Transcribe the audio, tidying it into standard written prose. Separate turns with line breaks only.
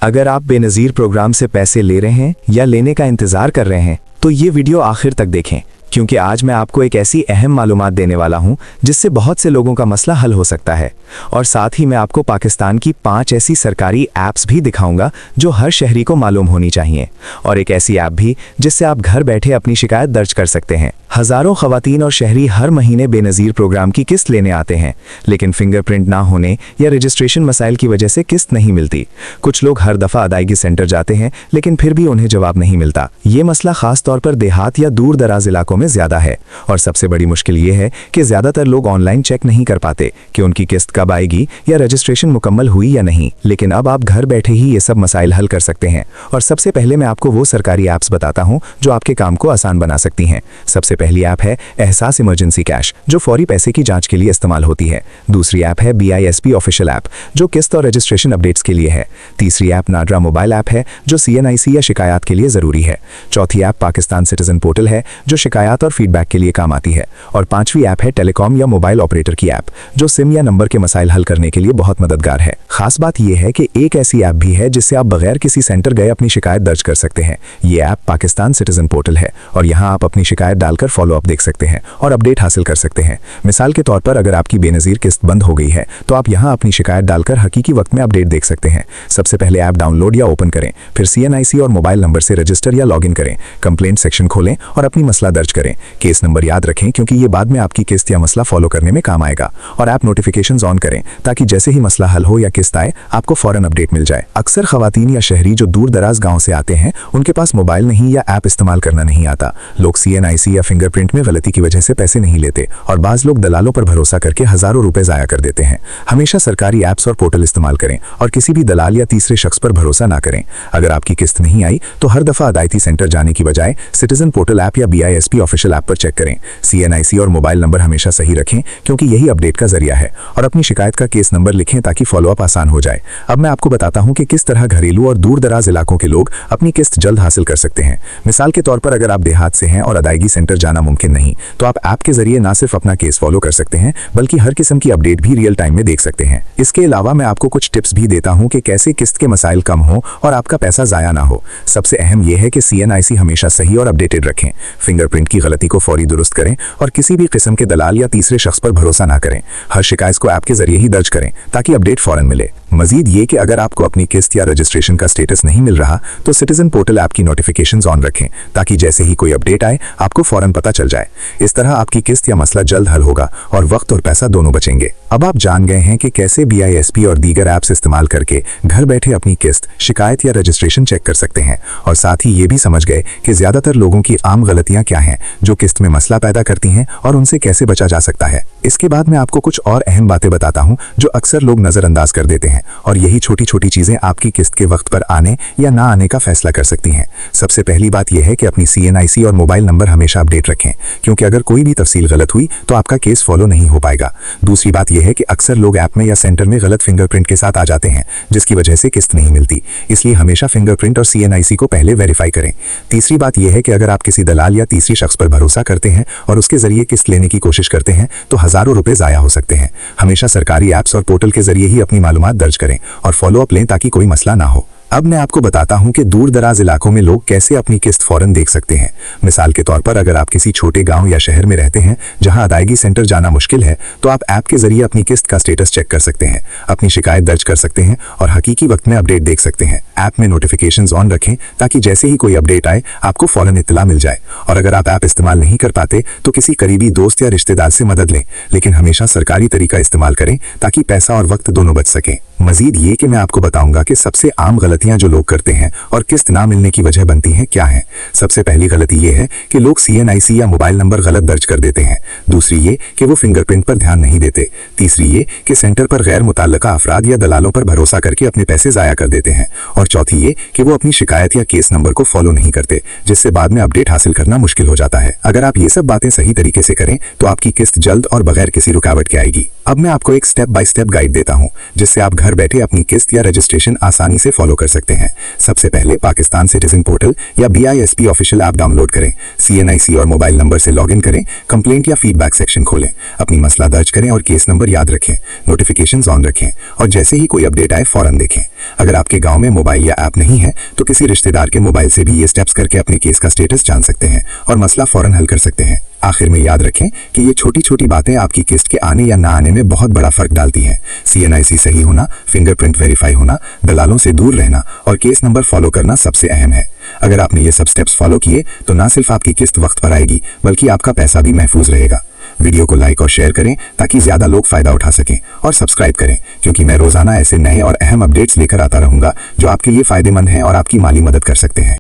अगर आप बेनज़ीर प्रोग्राम से पैसे ले रहे हैं या लेने का इंतज़ार कर रहे हैं तो ये वीडियो आखिर तक देखें, क्योंकि आज मैं आपको एक ऐसी अहम मालूमात देने वाला हूं जिससे बहुत से लोगों का मसला हल हो सकता है। और साथ ही मैं आपको पाकिस्तान की 5 ऐसी सरकारी ऐप्स भी दिखाऊंगा जो हर शहरी को मालूम होनी चाहिए, और एक ऐसी ऐप भी जिससे आप घर बैठे अपनी शिकायत दर्ज कर सकते हैं। हज़ारों ख़वातीन और शहरी हर महीने बेनज़ीर प्रोग्राम की किस्त लेने आते हैं, लेकिन फिंगरप्रिंट ना होने या रजिस्ट्रेशन मसाइल की वजह से किस्त नहीं मिलती। कुछ लोग हर दफ़ा अदायगी सेंटर जाते हैं लेकिन फिर भी उन्हें जवाब नहीं मिलता। ये मसला ख़ास तौर पर देहात या दूर दराज इलाकों में ज़्यादा है, और सबसे बड़ी मुश्किल ये है कि ज़्यादातर लोग ऑनलाइन चेक नहीं कर पाते कि उनकी किस्त कब आएगी या रजिस्ट्रेशन मुकम्मल हुई या नहीं। लेकिन अब आप घर बैठे ही ये सब मसाइल हल कर सकते हैं, और सबसे पहले मैं आपको वो सरकारी ऐप्स बताता हूँ जो आपके काम को आसान बना सकती हैं। सबसे पहली ऐप है एहसास इमरजेंसी कैश, जो फौरी पैसे की जांच के लिए इस्तेमाल होती है। दूसरी ऐप है BISP ऑफिशियल ऐप, जो किस्त और रजिस्ट्रेशन अपडेट्स के लिए है। तीसरी ऐप नाडरा मोबाइल ऐप है, जो CNIC या शिकायत के लिए ज़रूरी है। चौथी ऐप पाकिस्तान सिटीजन पोर्टल है, जो शिकायत और फीडबैक के लिए काम आती है। और पांचवी ऐप है टेलीकॉम या मोबाइल ऑपरेटर की ऐप, जो सिम या नंबर के मसाइल हल करने के लिए बहुत मददगार है। खास बात यह है कि एक ऐसी ऐप भी है जिससे आप बगैर किसी सेंटर गए अपनी शिकायत दर्ज कर सकते हैं। ये ऐप पाकिस्तान सिटीजन पोर्टल है, और यहाँ आप अपनी शिकायत डालकर फॉलो अप देख सकते हैं और अपडेट हासिल कर सकते हैं। मिसाल के तौर पर अगर आपकी बेनज़ीर किस्त बंद हो गई है तो आप यहाँ अपनी शिकायत डालकर हकीकी वक्त में अपडेट देख सकते हैं। सबसे पहले ऐप डाउनलोड या ओपन करें, फिर CNIC और मोबाइल नंबर से रजिस्टर या लॉगिन करें, कंप्लेंट सेक्शन खोलें और अपनी मसला दर्ज करें। केस नंबर याद रखें, क्योंकि ये बाद में आपकी किस्त या मसला फॉलो करने में काम आएगा। और ऐप नोटिफिकेशंस ऑन करें ताकि जैसे ही मसला हल हो या किस्त आए आपको फौरन अपडेट मिल जाए। अक्सर खवातीन या शहरी जो दूर दराज गाँव से आते हैं उनके पास मोबाइल नहीं या ऐप इस्तेमाल करना नहीं आता। लोग CNIC या फिंगरप्रिंट में गलती की वजह से पैसे नहीं लेते, और बाज़ लोग दलालों पर भरोसा करके हज़ारों रुपए ज़ाया कर देते हैं। हमेशा सरकारी ऐप्स और पोर्टल इस्तेमाल करें और किसी भी दलाल या तीसरे शख्स पर भरोसा ना करें। अगर आपकी किस्त नहीं आई तो हर दफ़ा अदायती सेंटर जाने की बजाय सिटीजन पोर्टल ऐप या BISP ऑफिशियल ऐप पर चेक करें। CNIC और मोबाइल नंबर हमेशा सही रखें, क्योंकि यही अपडेट का जरिया है। और अपनी शिकायत का केस नंबर लिखें ताकि फॉलोअप आसान हो जाए। अब मैं आपको बताता हूं कि किस तरह घरेलू और दूर दराज इलाकों के लोग अपनी किस्त जल्द हासिल कर सकते हैं। मिसाल के तौर पर अगर आप देहात से हैं और अदायगी सेंटर जाना मुमकिन नहीं, तो आप ऐप के जरिए ना सिर्फ अपना केस फॉलो कर सकते हैं बल्कि हर किस्म की अपडेट भी रियल टाइम में देख सकते हैं। इसके अलावा मैं आपको कुछ टिप्स भी देता हूं कि कैसे किस्त के मसाइल कम हो और आपका पैसा जाया ना हो। सबसे अहम यह है कि CNIC हमेशा सही और अपडेटेड रखें, फिंगरप्रिंट की गलती को फौरी दुरुस्त करें और किसी भी किस्म के दलाल या तीसरे शख्स पर भरोसा ना करें। हर शिकायत को ऐप के जरिए ही दर्ज करें ताकि अपडेट फौरन मिले। मजीद ये कि अगर आपको अपनी किस्त या रजिस्ट्रेशन का स्टेटस नहीं मिल रहा तो सिटीजन पोर्टल ऐप की नोटिफिकेशंस ऑन रखें ताकि जैसे ही कोई अपडेट आए आपको फौरन पता चल जाए। इस तरह आपकी किस्त या मसला जल्द हल होगा और वक्त और पैसा दोनों बचेंगे। अब आप जान गए हैं कि कैसे BISP और दीगर ऐप्स इस्तेमाल करके घर बैठे अपनी किस्त, शिकायत या रजिस्ट्रेशन चेक कर सकते हैं, और साथ ही ये भी समझ गए कि ज़्यादातर लोगों की आम गलतियां क्या हैं जो किस्त में मसला पैदा करती हैं और उनसे कैसे बचा जा सकता है। इसके बाद मैं आपको कुछ और अहम बातें बताता हूं जो अक्सर लोग नज़रअंदाज कर देते हैं, और यही छोटी छोटी चीज़ें आपकी किस्त के वक्त पर आने या ना आने का फैसला कर सकती हैं। सबसे पहली बात यह है कि अपनी CNIC और मोबाइल नंबर हमेशा अपडेट रखें, क्योंकि अगर कोई भी तफसील गलत हुई तो आपका केस फॉलो नहीं हो पाएगा। दूसरी बात यह है कि अक्सर लोग ऐप में या सेंटर में गलत फिंगरप्रिंट के साथ आ जाते हैं, जिसकी वजह से किस्त नहीं मिलती, इसलिए हमेशा फिंगरप्रिंट और CNIC को पहले वेरीफाई करें। तीसरी बात यह है कि अगर आप किसी दलाल या तीसरी शख्स पर भरोसा करते हैं और उसके जरिए किस्त लेने की कोशिश करते हैं तो हज़ारों रुपए ज़ाया हो सकते हैं। हमेशा सरकारी ऐप्स और पोर्टल के जरिए ही अपनी मालूमात दर्ज करें और फॉलो अप लें ताकि कोई मसला ना हो। अब मैं आपको बताता हूं कि दूर दराज इलाकों में लोग कैसे अपनी किस्त फौरन देख सकते हैं। मिसाल के तौर पर अगर आप किसी छोटे गांव या शहर में रहते हैं जहां अदायगी सेंटर जाना मुश्किल है, तो आप ऐप के जरिए अपनी किस्त का स्टेटस चेक कर सकते हैं, अपनी शिकायत दर्ज कर सकते हैं और हकीकी वक्त में अपडेट देख सकते हैं। ऐप में नोटिफिकेशंस ऑन रखें ताकि जैसे ही कोई अपडेट आए आपको फौरन इत्तला मिल जाए। और अगर आप ऐप इस्तेमाल नहीं कर पाते तो किसी करीबी दोस्त या रिश्तेदार से मदद लें, लेकिन हमेशा सरकारी तरीका इस्तेमाल करें ताकि पैसा और वक्त दोनों बच सकें। मजीद ये कि मैं आपको बताऊंगा कि सबसे आम गलतियां जो लोग करते हैं और किस्त ना मिलने की वजह बनती हैं क्या है। सबसे पहली गलती ये है कि लोग CNIC या मोबाइल नंबर गलत दर्ज कर देते हैं। दूसरी ये कि वो फिंगरप्रिंट पर ध्यान नहीं देते। तीसरी ये कि सेंटर पर गैर मुताल्लिका अफराद या दलालों पर भरोसा करके अपने पैसे जाया कर देते हैं। और चौथी ये कि वो अपनी शिकायत या केस नंबर को फॉलो नहीं करते, जिससे बाद में अपडेट हासिल करना मुश्किल हो जाता है। अगर आप ये सब बातें सही तरीके से करें तो आपकी किस्त जल्द और बगैर किसी रुकावट के आएगी।
अब मैं आपको एक स्टेप बाय स्टेप गाइड देता हूं, जिससे आप घर बैठे अपनी किस्त या रजिस्ट्रेशन आसानी से फॉलो कर सकते हैं। सबसे पहले पाकिस्तान सिटीजन पोर्टल या BISP ऑफिशियल ऐप डाउनलोड करें। CNIC और मोबाइल नंबर से लॉगिन करें। कंप्लेंट या फीडबैक सेक्शन खोलें। अपनी मसला दर्ज करें और केस नंबर याद रखें। नोटिफिकेशंस ऑन रखें और जैसे ही कोई अपडेट आए फौरन देखें। अगर आपके गाँव में मोबाइल या ऐप नहीं है तो किसी रिश्तेदार के मोबाइल से भी ये स्टेप्स करके अपने केस का स्टेटस जान सकते हैं और मसला फौरन हल कर सकते हैं। आखिर में याद रखें कि ये छोटी छोटी बातें आपकी किस्त के आने या ना आने में बहुत बड़ा फर्क डालती हैं। CNIC सही होना, फिंगरप्रिंट वेरीफाई होना, दलालों से दूर रहना और केस नंबर फॉलो करना सबसे अहम है। अगर आपने ये सब स्टेप्स फॉलो किए तो ना सिर्फ आपकी किस्त वक्त पर आएगी बल्कि आपका पैसा भी महफूज रहेगा। वीडियो को लाइक और शेयर करें ताकि ज्यादा लोग फायदा उठा सकें और सब्सक्राइब करें, क्योंकि मैं रोजाना ऐसे नए और अहम अपडेट्स लेकर आता रहूंगा जो आपके लिए फायदेमंद हैं और आपकी माली मदद कर सकते हैं।